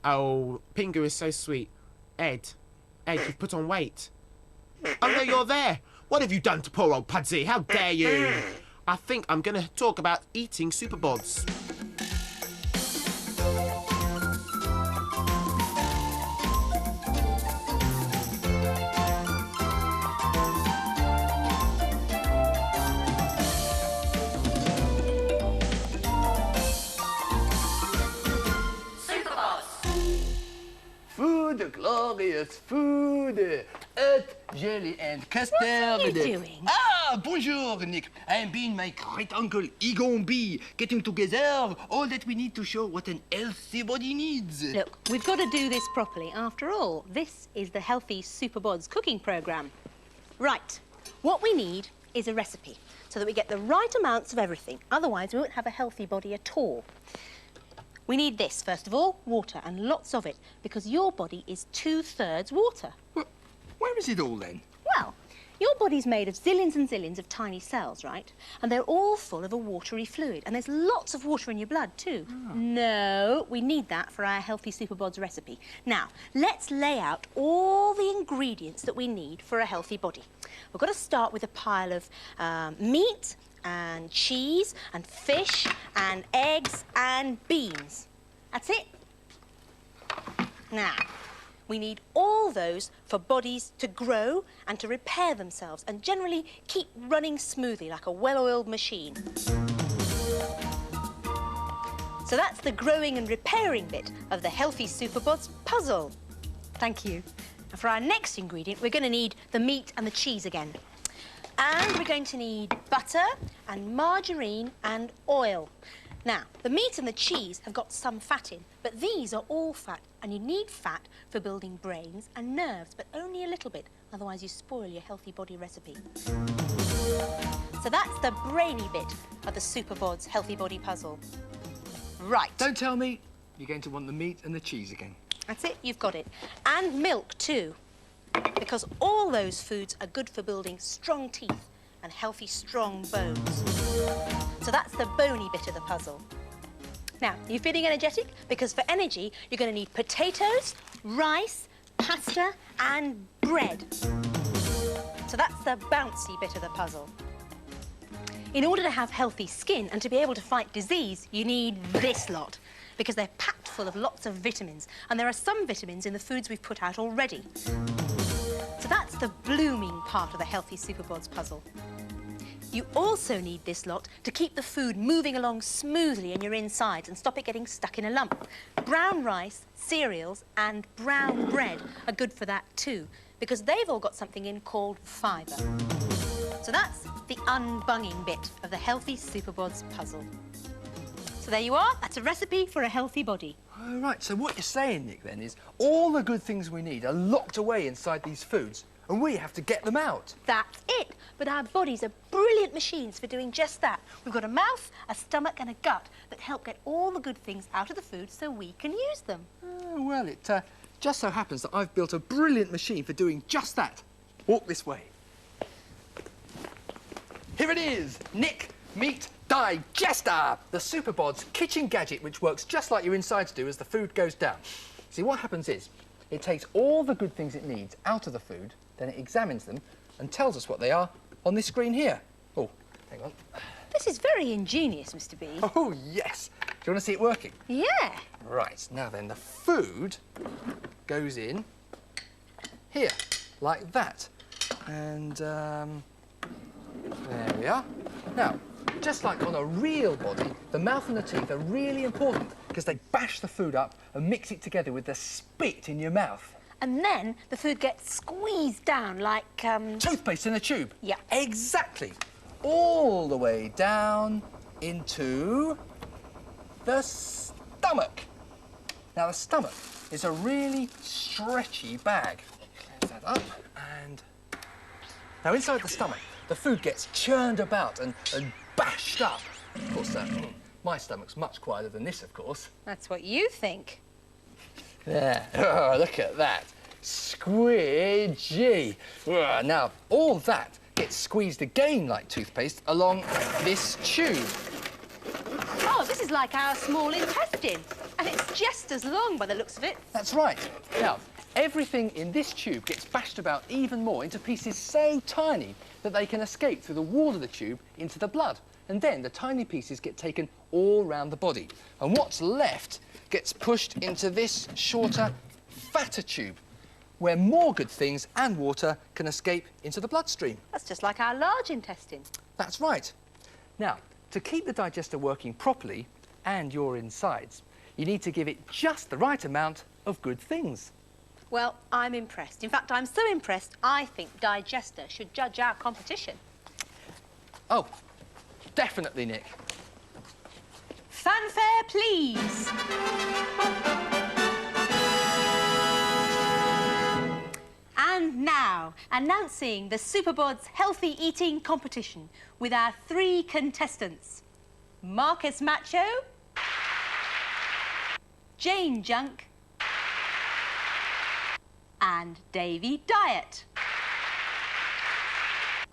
Oh, Pingu is so sweet. Ed, you've put on weight. Oh no, you're there. What have you done to poor old Pudsey? How dare you? I think I'm going to talk about eating Superbods. Food, glorious food, hot jelly and custard. What are you doing? Ah, bonjour, Nick. I'm being my great uncle Egon B, getting together all that we need to show what an healthy body needs. Look, we've got to do this properly. After all, this is the Healthy Superbods cooking programme. Right, what we need is a recipe so that we get the right amounts of everything. Otherwise, we won't have a healthy body at all. We need this, first of all, water, and lots of it, because your body is 2/3 water. Well, where is it all then? Well, your body's made of zillions and zillions of tiny cells, right? And they're all full of a watery fluid, and there's lots of water in your blood too. Oh. No, we need that for our Healthy Superbods recipe. Now, let's lay out all the ingredients that we need for a healthy body. We've got to start with a pile of meat, and cheese, and fish, and eggs, and beans. That's it. Now, we need all those for bodies to grow and to repair themselves and generally keep running smoothly like a well-oiled machine. So that's the growing and repairing bit of the Healthy Superbods puzzle. Thank you. And for our next ingredient, we're going to need the meat and the cheese again. And we're going to need butter and margarine and oil. Now, the meat and the cheese have got some fat in, but these are all fat, and you need fat for building brains and nerves, but only a little bit, otherwise you spoil your healthy body recipe. So that's the brainy bit of the Superbods healthy body puzzle. Right. Don't tell me you're going to want the meat and the cheese again. That's it, you've got it. And milk too. Because all those foods are good for building strong teeth and healthy, strong bones. So that's the bony bit of the puzzle. Now, are you feeling energetic? Because for energy, you're going to need potatoes, rice, pasta, and bread. So that's the bouncy bit of the puzzle. In order to have healthy skin and to be able to fight disease, you need this lot, because they're packed full of lots of vitamins, and there are some vitamins in the foods we've put out already. So that's the blooming part of the Healthy Superbods puzzle. You also need this lot to keep the food moving along smoothly in your insides and stop it getting stuck in a lump. Brown rice, cereals and brown bread are good for that too, because they've all got something in called fibre. So that's the unbunging bit of the Healthy Superbods puzzle. So there you are, that's a recipe for a healthy body. Oh, right, so what you're saying, Nick, then, is all the good things we need are locked away inside these foods, and we have to get them out. That's it. But our bodies are brilliant machines for doing just that. We've got a mouth, a stomach and a gut that help get all the good things out of the food so we can use them. Oh, well, it just so happens that I've built a brilliant machine for doing just that. Walk this way. Here it is, Nick Meat Digester, the Superbods kitchen gadget which works just like your insides do as the food goes down. See, what happens is, it takes all the good things it needs out of the food, then it examines them and tells us what they are on this screen here. Oh, hang on. This is very ingenious, Mr. B. Oh, yes. Do you want to see it working? Yeah. Right, now then, the food goes in here, like that. And, there we are. Now, just like on a real body, the mouth and the teeth are really important because they bash the food up and mix it together with the spit in your mouth. And then the food gets squeezed down like, toothpaste in a tube? Yeah. Exactly. All the way down into the stomach. Now, the stomach is a really stretchy bag. Close that up and... Now, inside the stomach, the food gets churned about and bashed up. Of course, my stomach's much quieter than this, of course. That's what you think. There. Oh, look at that. squidgy. Now, all that gets squeezed again like toothpaste along this tube. Oh, this is like our small intestine. And it's just as long by the looks of it. That's right. Now, everything in this tube gets bashed about even more into pieces so tiny that they can escape through the wall of the tube into the blood. And then the tiny pieces get taken all round the body. And what's left gets pushed into this shorter, fatter tube, where more good things and water can escape into the bloodstream. That's just like our large intestine. That's right. Now, to keep the digester working properly, and your insides, you need to give it just the right amount of good things. Well, I'm impressed. In fact, I'm so impressed, I think Digester should judge our competition. Oh, definitely, Nick. Fanfare, please. And now, announcing the Superbods Healthy Eating Competition with our 3 contestants. Marcus Macho, Jane Junk, and Davy Diet.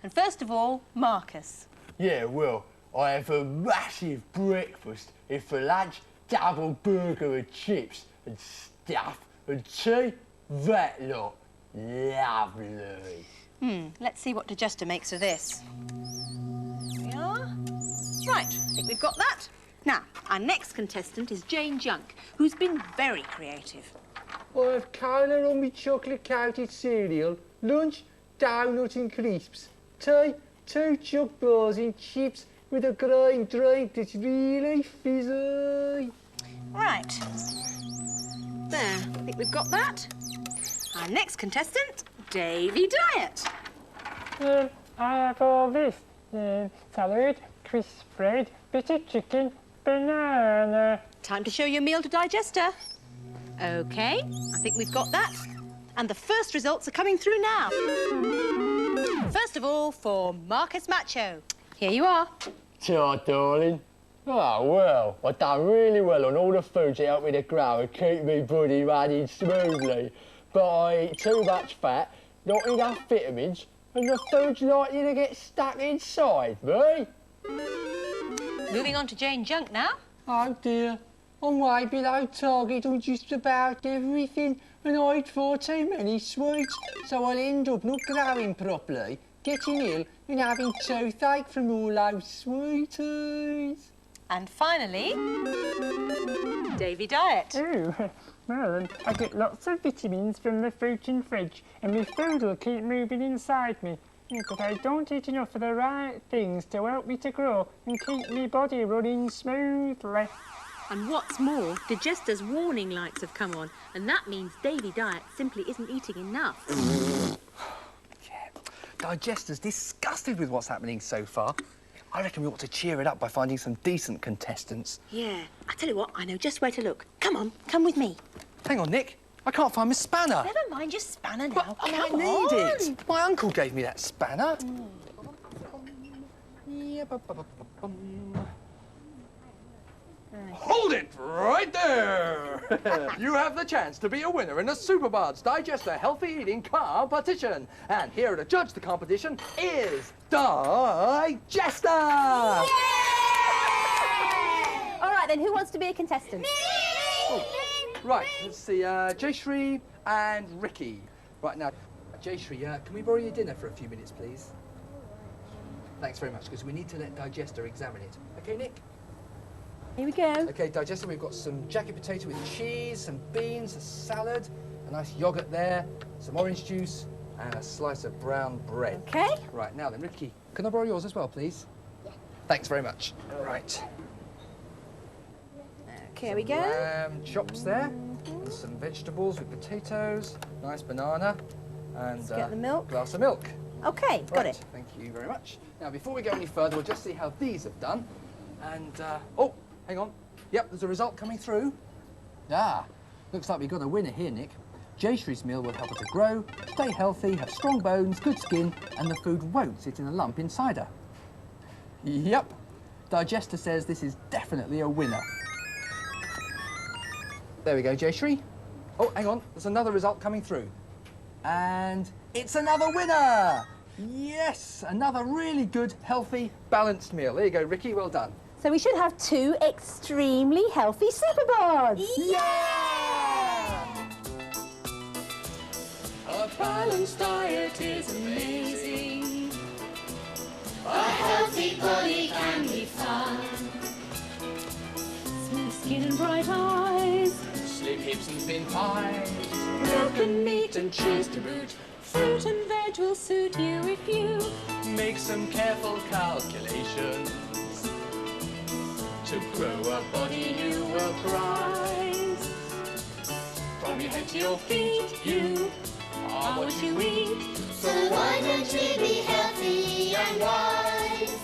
And first of all, Marcus. Yeah, well, I have a massive breakfast. If for lunch, double burger and chips and stuff and tea, that lot. Lovely. Let's see what Digester makes of this. Here we are. Right, I think we've got that. Now, our next contestant is Jane Junk, who's been very creative. I have cola on my chocolate-coated cereal, lunch, donuts and crisps, tea, 2 choc bars and chips with a green drink that's really fizzy. Right. There, I think we've got that. Our next contestant, Davy Diet. I have all this. Salad, crisp bread, bit of chicken, banana. Time to show your meal to Digester. OK, I think we've got that. And the first results are coming through now. First of all, for Marcus Macho. Here you are. Ta, darling. Oh, well, I've done really well on all the foods that help me to grow and keep me body running smoothly. But I eat too much fat, not enough vitamins, and the food's likely to get stuck inside me. Moving on to Jane Junk now. Oh dear, I'm way below target on just about everything, and I eat far too many sweets, so I'll end up not growing properly, getting ill and having toothache from all those sweeties. And finally, Davy Diet. Ooh, well, I get lots of vitamins from the fruit and fridge, and my food will keep moving inside me. But I don't eat enough of the right things to help me to grow and keep my body running smoothly. And what's more, Digester's warning lights have come on, and that means Davy Diet simply isn't eating enough. Digester's disgusted with what's happening so far. I reckon we ought to cheer it up by finding some decent contestants. Yeah, I tell you what, I know just where to look. Come on, come with me. Hang on, Nick. I can't find my spanner. Never mind your spanner now. But I might Come need on. it. My uncle gave me that spanner. Hold it right there! You have the chance to be a winner in the Superbods Digester Healthy Eating Competition. And here to judge the competition is Digester! All right, then, who wants to be a contestant? Right, let's see, Jayshree and Ricky. Right, now, Jayshree, can we borrow your dinner for a few minutes, please? Thanks very much, because we need to let Digester examine it. OK, Nick? Here we go. OK, Digester, we've got some jacket potato with cheese, some beans, a salad, a nice yoghurt there, some orange juice, and a slice of brown bread. OK. Right, now then, Ricky, can I borrow yours as well, please? Yeah. Thanks very much. Right. OK, here we go. Lamb chops there, and some vegetables with potatoes, nice banana, and Let's get the milk. glass of milk. OK, got it. Thank you very much. Now, before we go any further, we'll just see how these have done. And, oh, hang on. Yep, there's a result coming through. Ah, looks like we've got a winner here, Nick. Jayshree's meal will help her to grow, stay healthy, have strong bones, good skin, and the food won't sit in a lump inside her. Yep, Digester says this is definitely a winner. There we go, Jayshree. Oh, hang on, there's another result coming through. And it's another winner! Yes, another really good, healthy, balanced meal. There you go, Ricky, well done. So we should have 2 extremely healthy Superbods. Yeah! A balanced diet is amazing. A healthy body can be fun. Smooth skin and bright eyes. Slim hips and thin thighs. Milk and meat and cheese to boot. Fruit and veg will suit you if you Make some careful calculations. to grow a body you will prize. From your head to your feet, you are what you eat. So why don't you be healthy and wise?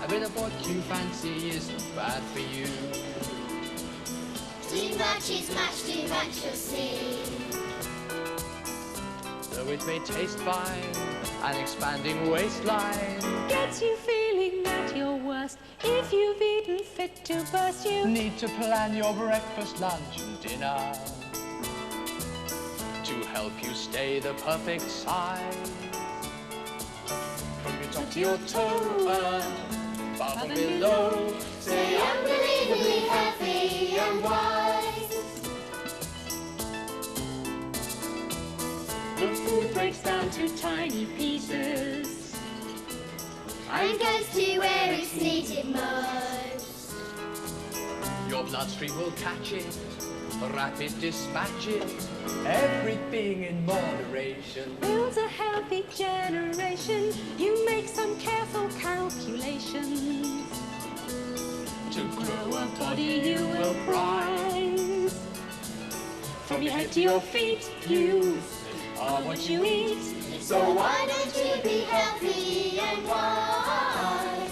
A bit of what you fancy isn't bad for you. Too much is much, too much you'll see. Though it may taste fine, an expanding waistline Gets you feeling at your worst. If you've eaten fit to burst, you need to plan your breakfast, lunch and dinner to help you stay the perfect size. From your top to your toe, above and below, Say unbelievably healthy and wise. the food breaks down to tiny pieces. And goes to where it's needed most. your bloodstream will catch it, rapid dispatch it, everything in moderation. Builds a healthy generation. You make some careful calculations. To Grow a body you will prize. From your head to your feet, you are what you eat. So why don't you be healthy and wise?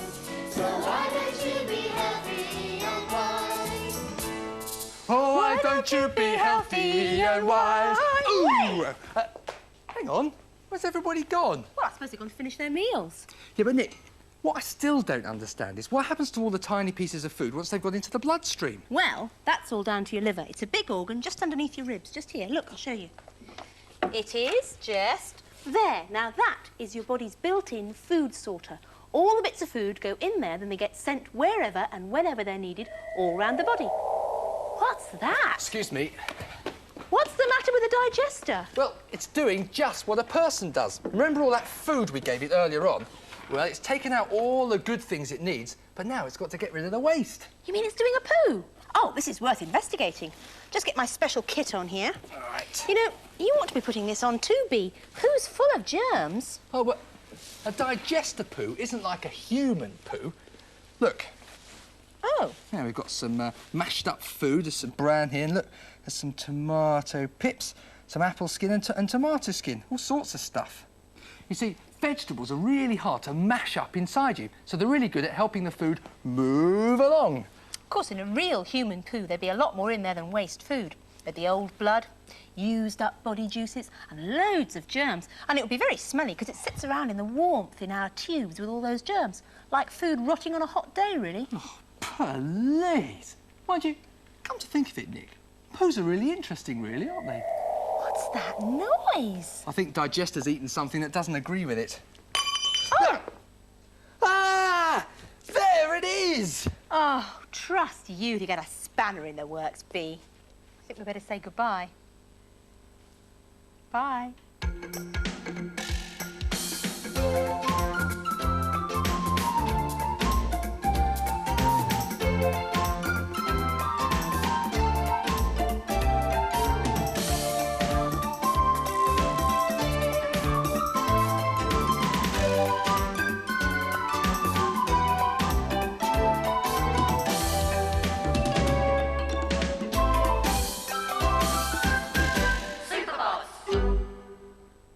So why don't you be healthy and wise? Oh, why don't you be healthy and wise? Ooh! Hang on, where's everybody gone? Well, I suppose they're going to finish their meals. Yeah, but Nick, what I still don't understand is what happens to all the tiny pieces of food once they've got into the bloodstream? Well, that's all down to your liver. It's a big organ just underneath your ribs, just here. Look, I'll show you. It is just there. Now, that is your body's built-in food sorter. All the bits of food go in there, then they get sent wherever and whenever they're needed, all round the body. What's that? Excuse me. What's the matter with the digester? Well, it's doing just what a person does. Remember all that food we gave it earlier on? Well, it's taken out all the good things it needs, but now it's got to get rid of the waste. You mean it's doing a poo? Oh, this is worth investigating. Just get my special kit on here. All right. You know, you ought to be putting this on too, Bee. Poo's full of germs. Oh, but a digester poo isn't like a human poo. Look, Oh. yeah, we've got some mashed up food. There's some bran here, and look, there's some tomato pips, some apple skin and tomato skin, all sorts of stuff. You see, vegetables are really hard to mash up inside you, so they're really good at helping the food move along. Of course, in a real human poo, there'd be a lot more in there than waste food. There'd be old blood, used up body juices, and loads of germs. And it would be very smelly because it sits around in the warmth in our tubes with all those germs. Like food rotting on a hot day, really. Oh, please. Mind you, come to think of it, Nick, poos are really interesting, really, aren't they? What's that noise? I think Digester's eaten something that doesn't agree with it. Oh! Ah! There it is! Oh, trust you to get a spanner in the works, Bee. I think we better say goodbye. Bye.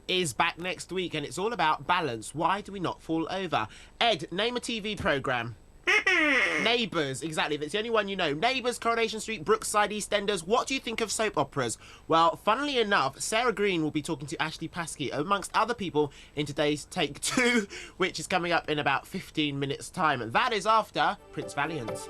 Is back next week, and it's all about balance. Why do we not fall over? Ed, name a TV programme. Neighbours, exactly. That's the only one you know. Neighbours, Coronation Street, Brookside, EastEnders. What do you think of soap operas? Well, funnily enough, Sarah Green will be talking to Ashley Paskey, amongst other people, in today's Take 2, which is coming up in about 15 minutes' time. And that is after Prince Valiant.